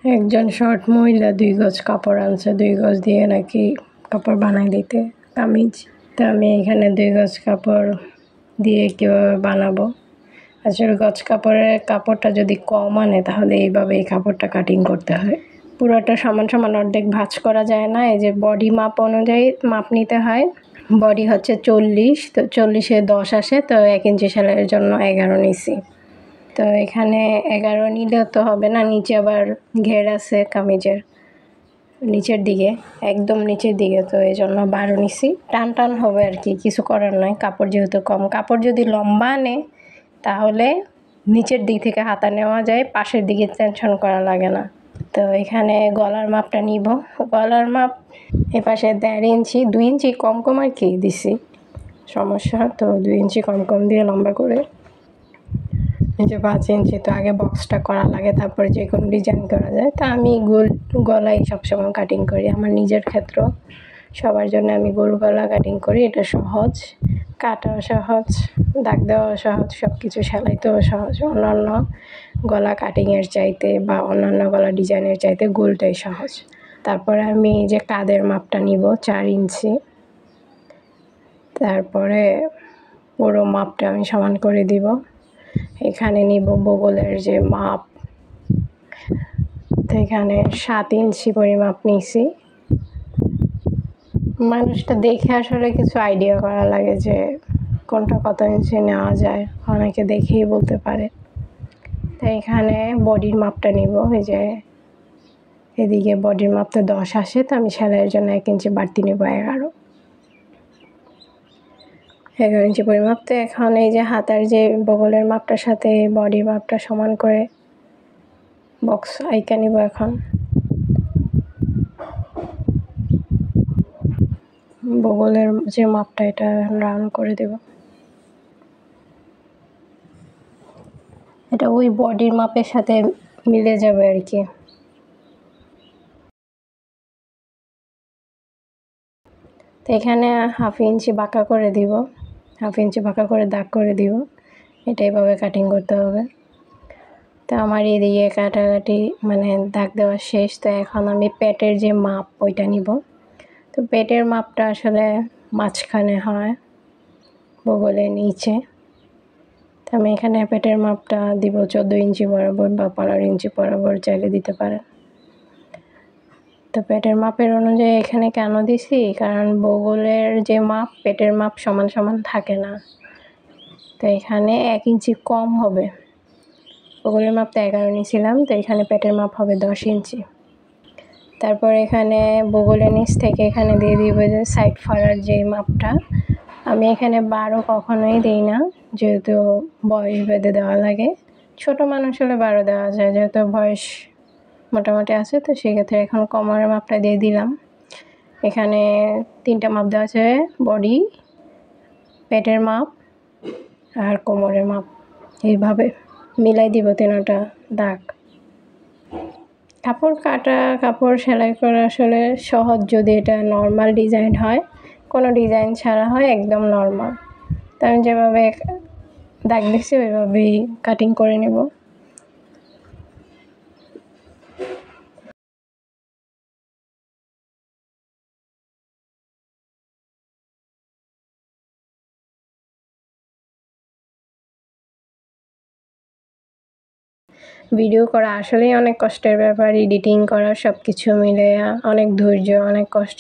একজন শর্ট মহিলা 2 গজ কাপড় আনছে, 2 গজ দিয়ে নাকি কাপড় বানাই দিতে কামিজ। তো আমি এখানে 2 গজ কাপড় দিয়ে কীভাবে বানাবো। আসলে গজ কাপড়টা যদি কম আনে তাহলে এইভাবে এই কাপড়টা কাটিং করতে হয়। পুরোটা সমান সমান অর্ধেক ভাঁজ করা যায় না। এই যে বডি মাপ অনুযায়ী মাপ নিতে হয়। বডি হচ্ছে 40, তো 40-এ 10 আসে, তো 1 ইঞ্চি সেলাইয়ের জন্য 11 নিছি। তো এখানে 11 নিলেও তো হবে না, নিচে আবার ঘের আছে কামিজের নিচের দিকে, একদম নিচের দিকে, তো এই জন্য 12 নিছি। টান হবে আর কি, কিছু করার নয়। কাপড় যেহেতু কম, কাপড় যদি লম্বা আনে তাহলে নিচের দিক থেকে হাতা নেওয়া যায়, পাশের দিকে টেনশন করা লাগে না। তো এখানে গলার মাপটা নিব। গলার মাপ এপাশে 1.5 ইঞ্চি, 2 ইঞ্চি কম আর কি দিছি, সমস্যা তো 2 ইঞ্চি কম দিয়ে লম্বা করে নিচে 5 ইঞ্চি। তো আগে বক্সটা করা লাগে, তারপরে যে কোনো ডিজাইন করা যায়। তা আমি গোল গলাই সবসময় কাটিং করি, আমার নিজের ক্ষেত্র, সবার জন্য আমি গোল গলা কাটিং করি। এটা সহজ, কাটাও সহজ, দাগ দেওয়াও সহজ, সব কিছু সেলাইতেও সহজ। অন্যান্য গলা কাটিংয়ের চাইতে বা অন্যান্য গলা ডিজাইনের চাইতে গোলটাই সহজ। তারপরে আমি যে কাঁধের মাপটা নিব 4 ইঞ্চি, তারপরে পুরো মাপটা আমি সমান করে দিব। এখানে নিব বগলের যে মাপ, তো এখানে 7 ইঞ্চি পরিমাপ নিছি। মানুষটা দেখে আসলে কিছু আইডিয়া করা লাগে যে কোনটা কত ইঞ্চি নেওয়া যায়, অনেকে দেখেই বলতে পারে। তো এখানে বডির মাপটা নিব, এই যে এদিকে বডির মাপটা 10 আসে, তো আমি সেলাইয়ের জন্য 1 ইঞ্চি বাড়তি নেব, 11 ইঞ্চি পরিমাপ। তো এখন এই যে হাতার যে বগলের মাপটার সাথে বডির মাপটা সমান করে বক্স আইকা নিব। এখন বগলের যে মাপটা এটা রাউন্ড করে দেব, এটা ওই বডির মাপের সাথে মিলে যাবে আর কি। তো এখানে 1/2 ইঞ্চি বাঁকা করে দিব, 1/2 ইঞ্চি বাঁকা করে দাগ করে দিব। এটা এইভাবে কাটিং করতে হবে। তো আমার এদিকে কাটাকাটি মানে দাগ দেওয়া শেষ। তো এখন আমি পেটের যে মাপ ওইটা নিব। তো পেটের মাপটা আসলে মাঝখানে হয়, বগলের নিচে। তো আমি এখানে পেটের মাপটা দিব 14 ইঞ্চি বরাবর বা 15 ইঞ্চি বরাবর, চাইলে দিতে পারেন। তো পেটের মাপের অনুযায়ী এখানে কেন দিছি, কারণ বগলের যে মাপ পেটের মাপ সমান সমান থাকে না, তো এখানে 1 ইঞ্চি কম হবে। বগলের মাপ তো 11 নিয়েছিলাম, তো এখানে পেটের মাপ হবে 10 ইঞ্চি। তারপর এখানে বগলের নিচ থেকে এখানে দিয়ে দিব যে সাইড ফাড়ার যে মাপটা। আমি এখানে 12 কখনোই দিই না, যেহেতু বয়স বেঁধে দেওয়া লাগে। ছোট মানুষ হলে 12 দেওয়া যায়, যেহেতু বয়স মোটামুটি আছে, তো সেক্ষেত্রে এখন কোমরের মাপটা দিয়ে দিলাম। এখানে 3টা মাপ দেওয়া আছে, বডি, পেটের মাপ আর কোমরের মাপ, এইভাবে মিলাই দিব 3টা দাগ। কাপড় কাটা, কাপড় সেলাই করা আসলে সহজ যদি এটা নর্মাল ডিজাইন হয়, কোনো ডিজাইন ছাড়া হয়, একদম নর্মাল। তো আমি যেভাবে দাগ দিচ্ছি ওইভাবেই কাটিং করে নেব। ভিডিও করা আসলেই অনেক কষ্টের ব্যাপার, এডিটিং করা সব কিছু মিলে অনেক ধৈর্য, অনেক কষ্ট।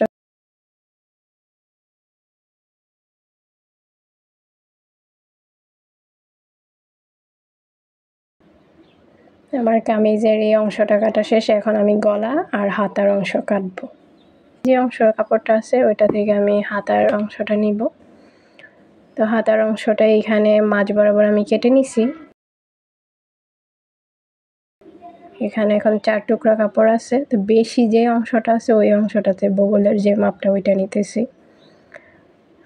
আমার কামিজের এই অংশটা কাটা শেষ, এখন আমি গলা আর হাতার অংশ কাটবো। যে অংশের কাপড়টা আছে ওইটা থেকে আমি হাতার অংশটা নিব। তো হাতার অংশটা এখানে মাঝ বরাবর আমি কেটে নিছি। এখানে এখন 4 টুকরা কাপড় আছে, তো বেশি যে অংশটা আছে ওই অংশটাতে বগলের যে মাপটা ওইটা নিতেছি।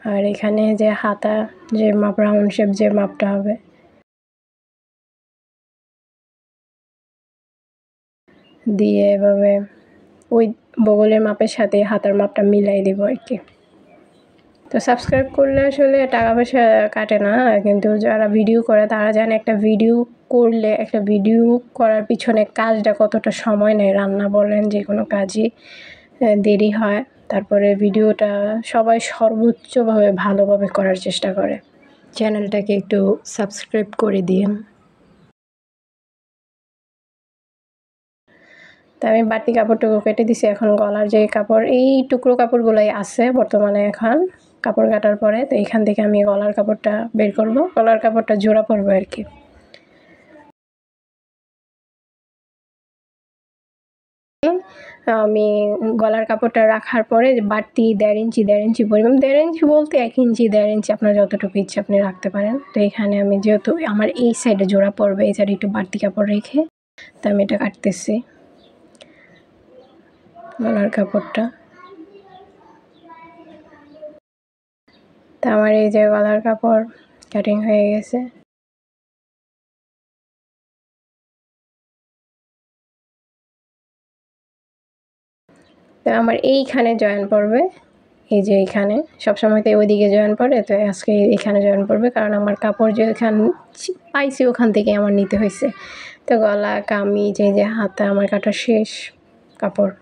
আর এখানে যে হাতা যে মাপ, রাউন্ড শেপ যে মাপটা হবে, দিয়ে এভাবে ওই বগলের মাপের সাথে হাতার মাপটা মিলাই দেব আর কি। তো তো সাবস্ক্রাইব করলে আসলে টাকা পয়সা কাটে না, কিন্তু যারা ভিডিও করে তারা জানে একটা ভিডিও করলে, একটা ভিডিও করার পিছনে কাজটা কতটা সময় নেয়, রান্না বলেন যে কোনো কাজই দেরি হয়। তারপরে ভিডিওটা সবাই সর্বোচ্চভাবে ভালোভাবে করার চেষ্টা করে। চ্যানেলটাকে একটু সাবস্ক্রাইব করে দিন। তা আমি বাড়তি কাপড়টুকু কেটে দিছি, এখন গলার যে কাপড়, এই টুকরো কাপড়গুলোই আছে বর্তমানে এখন কাপড় কাটার পরে। তো এইখান থেকে আমি গলার কাপড়টা বের করব, গলার কাপড়টা জোড়া পরবো আর কি। আমি গলার কাপড়টা রাখার পরে বাড়তি 1.5 ইঞ্চি পরিমাণ, 1.5 ইঞ্চি বলতে 1 ইঞ্চি 1.5 ইঞ্চি আপনার যতটুকু ইচ্ছে আপনি রাখতে পারেন। তো এখানে আমি যেহেতু আমার এই সাইডে জোড়া পড়বে, এই সাইডে একটু বাড়তি কাপড় রেখে তো আমি এটা কাটতেছি গলার কাপড়টা। তা আমার এই যে গলার কাপড় কাটিং হয়ে গেছে। তো আমার এইখানে জয়েন পড়বে, এই যে এইখানে সবসময় তো ওইদিকে জয়েন পড়ে, তো আজকে এখানে জয়েন পড়বে, কারণ আমার কাপড় যেখান পাইছি ওখান থেকে আমার নিতে হয়েছে। তো গলা, কামিজ, এই যে হাতা আমার কাটা শেষ কাপড়।